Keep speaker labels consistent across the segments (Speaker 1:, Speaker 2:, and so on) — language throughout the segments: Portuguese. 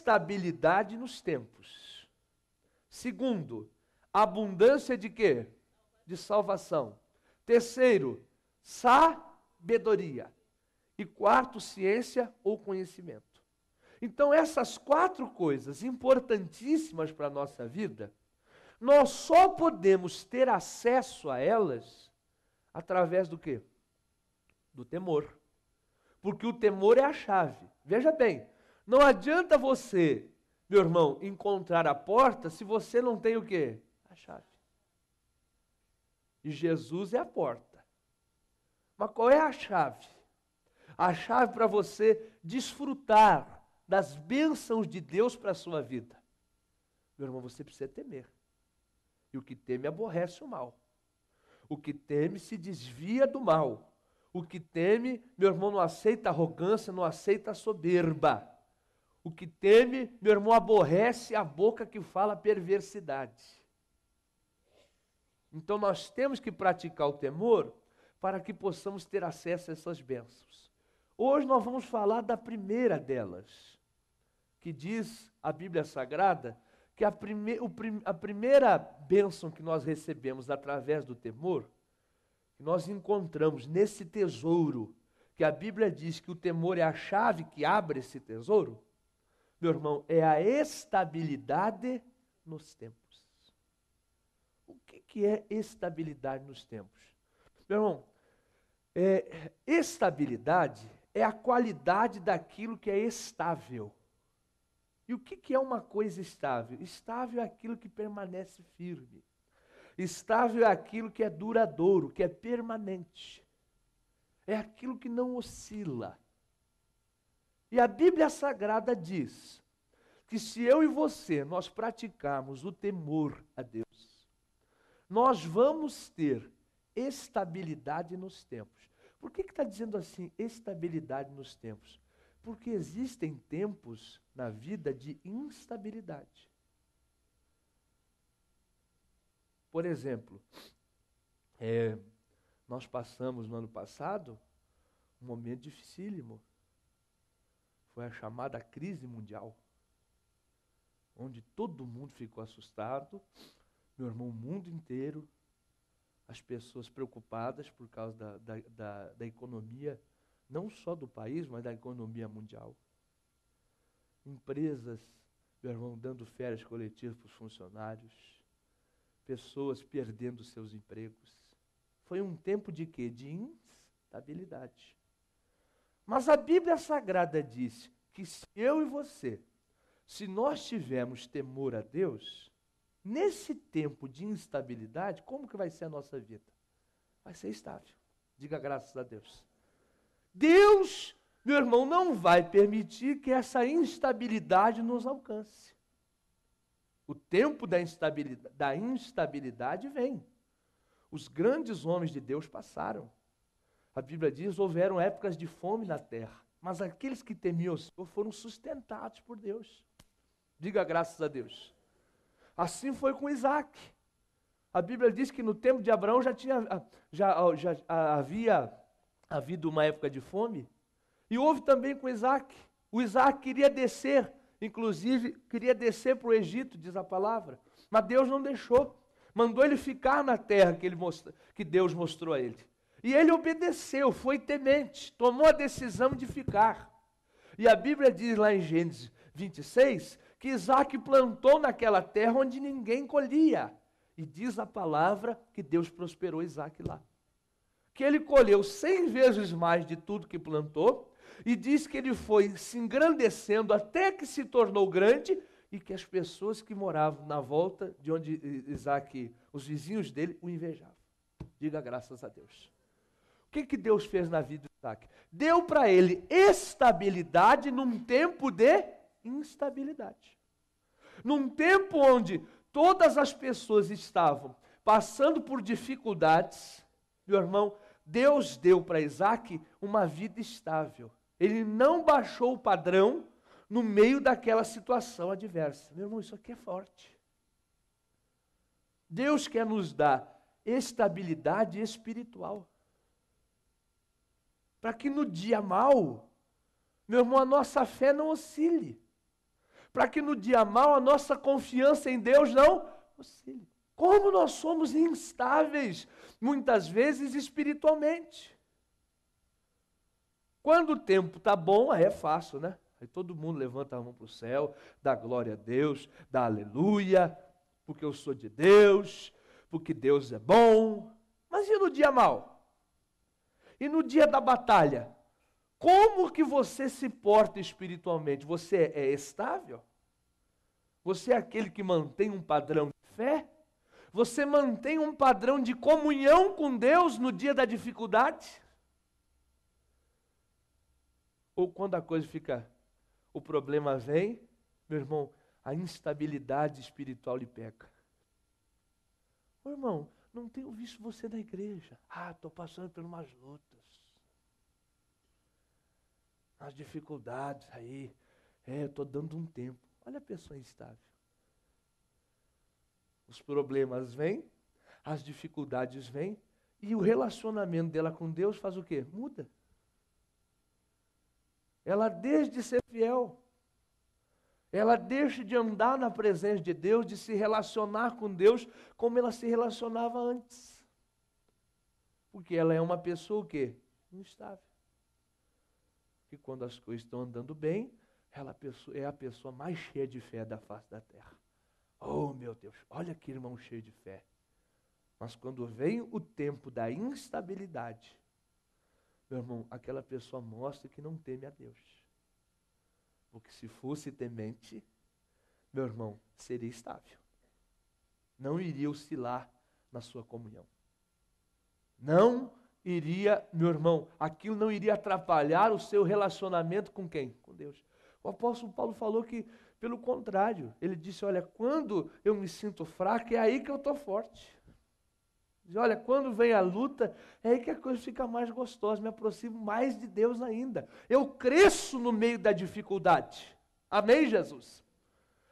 Speaker 1: estabilidade nos tempos. Segundo, abundância de quê? De salvação. Terceiro, sabedoria. E quarto, ciência ou conhecimento. Então, essas 4 coisas importantíssimas para a nossa vida, nós só podemos ter acesso a elas através do quê? Do temor. Porque o temor é a chave. Veja bem, não adianta você, meu irmão, encontrar a porta se você não tem o quê? A chave. E Jesus é a porta. Mas qual é a chave? A chave para você desfrutar das bênçãos de Deus para a sua vida. Meu irmão, você precisa temer. E o que teme aborrece o mal. O que teme se desvia do mal. O que teme, meu irmão, não aceita arrogância, não aceita soberba. O que teme, meu irmão, aborrece a boca que fala perversidade. Então nós temos que praticar o temor para que possamos ter acesso a essas bênçãos. Hoje nós vamos falar da primeira delas, que diz a Bíblia Sagrada que a primeira bênção que nós recebemos através do temor, que nós encontramos nesse tesouro, que a Bíblia diz que o temor é a chave que abre esse tesouro, meu irmão, é a estabilidade nos tempos. O que é estabilidade nos tempos? Meu irmão, estabilidade é a qualidade daquilo que é estável. E o que é uma coisa estável? Estável é aquilo que permanece firme. Estável é aquilo que é duradouro, que é permanente. É aquilo que não oscila. E a Bíblia Sagrada diz que se eu e você, nós praticarmos o temor a Deus, nós vamos ter estabilidade nos tempos. Por que está dizendo assim, estabilidade nos tempos? Porque existem tempos na vida de instabilidade. Por exemplo, nós passamos no ano passado um momento dificílimo. Foi a chamada crise mundial, onde todo mundo ficou assustado, meu irmão, o mundo inteiro, as pessoas preocupadas por causa da economia, não só do país, mas da economia mundial. Empresas, meu irmão, dando férias coletivas para os funcionários, pessoas perdendo seus empregos. Foi um tempo de quê? De instabilidade. Mas a Bíblia Sagrada diz que se eu e você, se nós tivermos temor a Deus, nesse tempo de instabilidade, como que vai ser a nossa vida? Vai ser estável. Diga graças a Deus. Deus, meu irmão, não vai permitir que essa instabilidade nos alcance. O tempo da instabilidade vem. Os grandes homens de Deus passaram. A Bíblia diz, houveram épocas de fome na terra, mas aqueles que temiam o Senhor foram sustentados por Deus. Diga graças a Deus. Assim foi com Isaac. A Bíblia diz que no tempo de Abraão já havia havido uma época de fome, e houve também com Isaac. O Isaac queria descer, inclusive queria descer para o Egito, diz a palavra, mas Deus não deixou, mandou ele ficar na terra que Deus mostrou a ele. E ele obedeceu, foi temente, tomou a decisão de ficar. E a Bíblia diz lá em Gênesis 26, que Isaac plantou naquela terra onde ninguém colhia. E diz a palavra que Deus prosperou Isaac lá. Que ele colheu 100 vezes mais de tudo que plantou, e diz que ele foi se engrandecendo até que se tornou grande, e que as pessoas que moravam na volta de onde Isaac, os vizinhos dele, o invejavam. Diga graças a Deus. O que Deus fez na vida de Isaac? Deu para ele estabilidade num tempo de instabilidade. Num tempo onde todas as pessoas estavam passando por dificuldades, meu irmão, Deus deu para Isaac uma vida estável. Ele não baixou o padrão no meio daquela situação adversa. Meu irmão, isso aqui é forte. Deus quer nos dar estabilidade espiritual. Para que no dia mau, meu irmão, a nossa fé não oscile. para que no dia mau a nossa confiança em Deus não oscile. Como nós somos instáveis, muitas vezes espiritualmente. Quando o tempo está bom, aí é fácil, né? Aí todo mundo levanta a mão para o céu, dá glória a Deus, dá aleluia, porque eu sou de Deus, porque Deus é bom. Mas e no dia mau? E no dia da batalha? Como que você se porta espiritualmente? Você é estável? Você é aquele que mantém um padrão de fé? Você mantém um padrão de comunhão com Deus no dia da dificuldade? Ou quando a coisa fica, o problema vem, meu irmão, a instabilidade espiritual lhe pega. Ô irmão, não tenho visto você na igreja. Estou passando por umas lutas. As dificuldades aí. Eu estou dando um tempo. Olha a pessoa instável. Os problemas vêm, as dificuldades vêm, e o relacionamento dela com Deus faz o quê? Muda. Ela deixa de ser fiel. Ela deixa de andar na presença de Deus, de se relacionar com Deus como ela se relacionava antes. Porque ela é uma pessoa o quê? Instável. E quando as coisas estão andando bem, ela é a pessoa mais cheia de fé da face da terra. Oh, meu Deus, olha que irmão cheio de fé. Mas quando vem o tempo da instabilidade, meu irmão, aquela pessoa mostra que não teme a Deus. Porque se fosse temente, meu irmão, seria estável. Não iria oscilar na sua comunhão. Não iria, meu irmão, aquilo não iria atrapalhar o seu relacionamento com quem? Com Deus. O apóstolo Paulo falou que, pelo contrário, ele disse, olha, quando eu me sinto fraco, é aí que eu estou forte. Diz, olha, quando vem a luta, é aí que a coisa fica mais gostosa, me aproximo mais de Deus ainda. Eu cresço no meio da dificuldade. Amém, Jesus?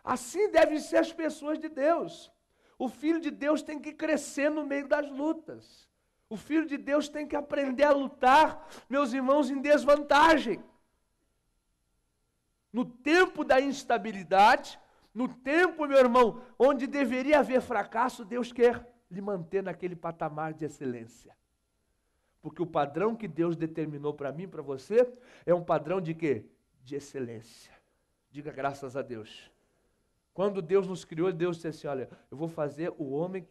Speaker 1: Assim devem ser as pessoas de Deus. O Filho de Deus tem que crescer no meio das lutas. O Filho de Deus tem que aprender a lutar, meus irmãos, em desvantagem. No tempo da instabilidade, no tempo, meu irmão, onde deveria haver fracasso, Deus quer lhe manter naquele patamar de excelência. Porque o padrão que Deus determinou para mim, para você, é um padrão de quê? De excelência. Diga graças a Deus. Quando Deus nos criou, Deus disse assim, olha, eu vou fazer o homem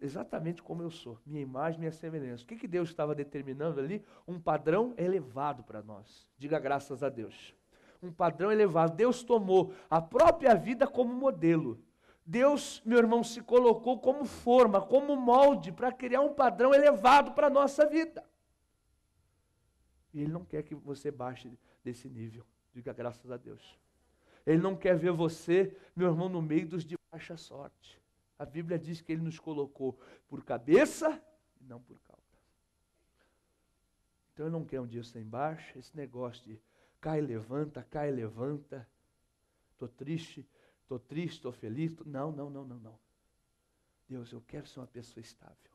Speaker 1: exatamente como eu sou. Minha imagem, minha semelhança. O que Deus estava determinando ali? Um padrão elevado para nós. Diga graças a Deus. Um padrão elevado. Deus tomou a própria vida como modelo. Deus, meu irmão, se colocou como forma, como molde, para criar um padrão elevado para a nossa vida. E Ele não quer que você baixe desse nível. Diga graças a Deus. Ele não quer ver você, meu irmão, no meio dos de baixa sorte. A Bíblia diz que Ele nos colocou por cabeça e não por cauda. Então Ele não quer um dia sem baixa, esse negócio de cai e levanta, estou triste, estou feliz. Não. Deus, eu quero ser uma pessoa estável.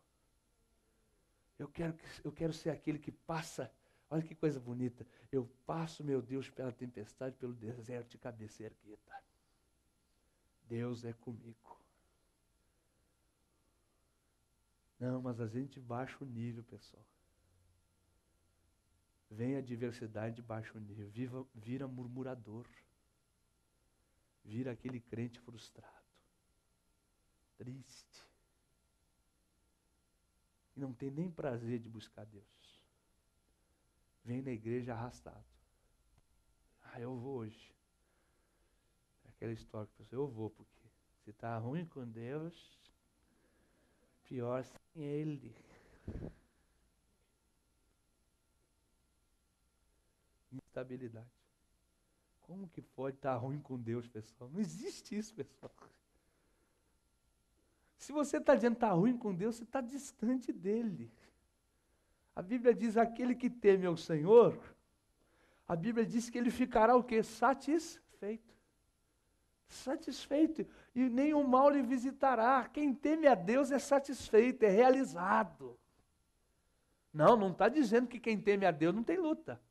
Speaker 1: Eu quero ser aquele que passa, olha que coisa bonita, eu passo, meu Deus, pela tempestade, pelo deserto de cabeça erguida. Deus é comigo. Não, mas a gente baixa o nível, pessoal. Vem a adversidade de baixo nível, vira murmurador. Vira aquele crente frustrado, triste. E não tem nem prazer de buscar Deus. Vem na igreja arrastado. Eu vou hoje. Aquela história que eu vou, porque se está ruim com Deus, pior sem Ele. Instabilidade. Como que pode estar ruim com Deus, pessoal? Não existe isso, pessoal. Se você está dizendo que está ruim com Deus, você está distante dEle. A Bíblia diz, aquele que teme ao Senhor, a Bíblia diz que ele ficará o quê? Satisfeito. Satisfeito. E nenhum mal lhe visitará. Quem teme a Deus é satisfeito, é realizado. Não está dizendo que quem teme a Deus não tem luta.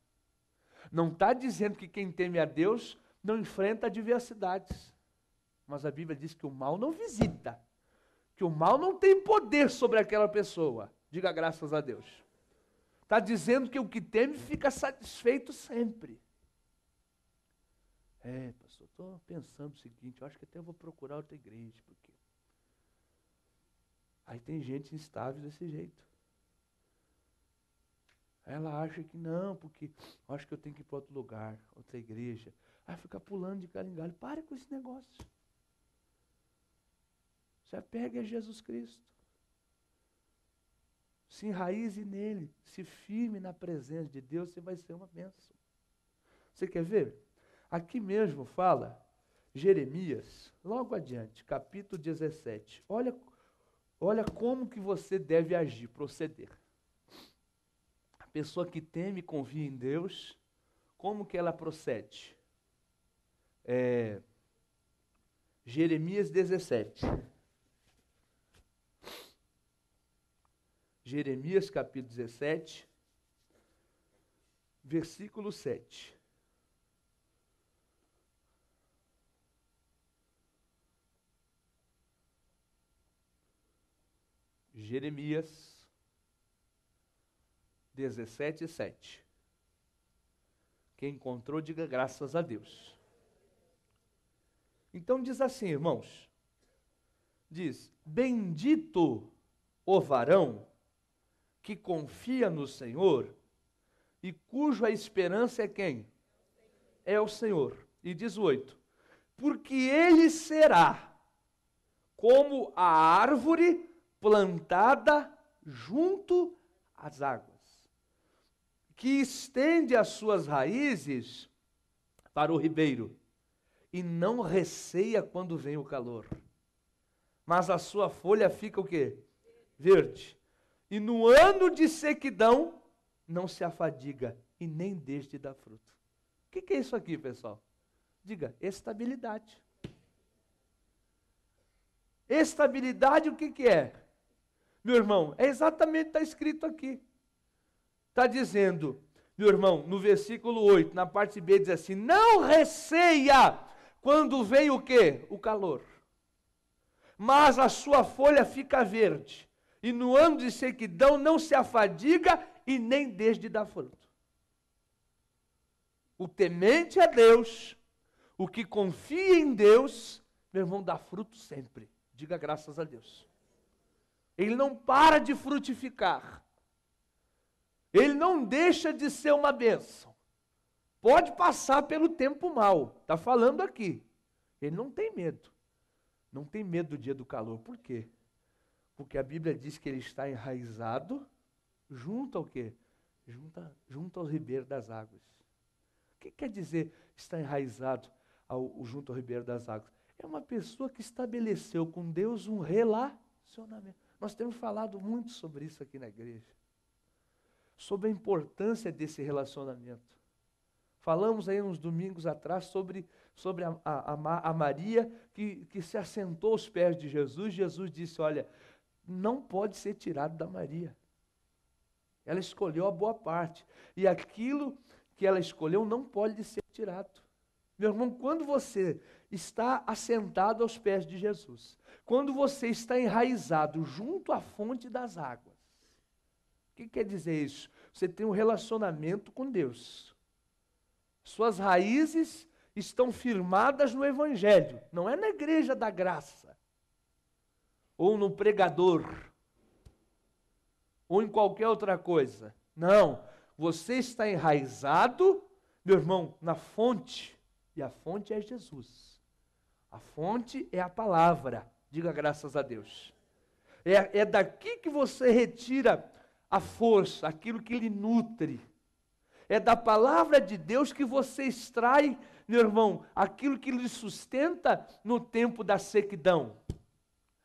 Speaker 1: Não está dizendo que quem teme a Deus não enfrenta adversidades. Mas a Bíblia diz que o mal não visita, que o mal não tem poder sobre aquela pessoa. Diga graças a Deus. Está dizendo que o que teme fica satisfeito sempre. Pastor, estou pensando o seguinte, eu acho que até vou procurar outra igreja, porque aí tem gente instável desse jeito. Ela acha que não, porque eu acho que eu tenho que ir para outro lugar, outra igreja. Aí fica pulando de galho em galho. Pare com esse negócio. Se apegue a Jesus Cristo. Se enraize nele, se firme na presença de Deus, você vai ser uma bênção. Você quer ver? Aqui mesmo fala Jeremias, logo adiante, capítulo 17. Olha como que você deve agir, proceder. A pessoa que teme e confia em Deus, como que ela procede? Jeremias 17. Jeremias capítulo 17, versículo 7. Jeremias 17, 7. Quem encontrou, diga graças a Deus. Então diz assim, irmãos. Diz, bendito o varão que confia no Senhor e cuja esperança é quem? É o Senhor. E diz o 8, porque ele será como a árvore plantada junto às águas, que estende as suas raízes para o ribeiro, e não receia quando vem o calor. Mas a sua folha fica o quê? Verde. E no ano de sequidão, não se afadiga, e nem deixe de dar fruto. O que é isso aqui, pessoal? Diga, estabilidade. Estabilidade, o que é? Meu irmão, é exatamente o que está escrito aqui. Está dizendo, meu irmão, no versículo 8, na parte B, diz assim, não receia quando vem o quê? O calor. Mas a sua folha fica verde, e no ano de sequidão não se afadiga e nem deixa de dar fruto. O temente a Deus, o que confia em Deus, meu irmão, dá fruto sempre. Diga graças a Deus. Ele não para de frutificar. Ele não deixa de ser uma bênção. Pode passar pelo tempo mau. Está falando aqui. Ele não tem medo. Não tem medo do dia do calor. Por quê? Porque a Bíblia diz que ele está enraizado junto ao quê? Junto ao ribeiro das águas. O que quer dizer estar enraizado junto ao ribeiro das águas? É uma pessoa que estabeleceu com Deus um relacionamento. Nós temos falado muito sobre isso aqui na igreja. Sobre a importância desse relacionamento. Falamos aí uns domingos atrás sobre a Maria que se assentou aos pés de Jesus. Jesus disse, olha, não pode ser tirado da Maria. Ela escolheu a boa parte. E aquilo que ela escolheu não pode ser tirado. Meu irmão, quando você está assentado aos pés de Jesus, quando você está enraizado junto à fonte das águas, o que quer dizer isso? Você tem um relacionamento com Deus. Suas raízes estão firmadas no Evangelho, não é na igreja da graça, ou no pregador, ou em qualquer outra coisa. Não, você está enraizado, meu irmão, na fonte, e a fonte é Jesus. A fonte é a palavra, diga graças a Deus. É daqui que você retira a força, aquilo que lhe nutre. É da palavra de Deus que você extrai, meu irmão, aquilo que lhe sustenta no tempo da sequidão.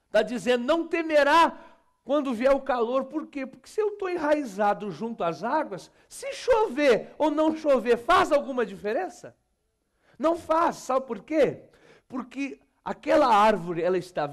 Speaker 1: Está dizendo, não temerá quando vier o calor. Por quê? Porque se eu estou enraizado junto às águas, se chover ou não chover, faz alguma diferença? Não faz, sabe por quê? Porque aquela árvore, ela está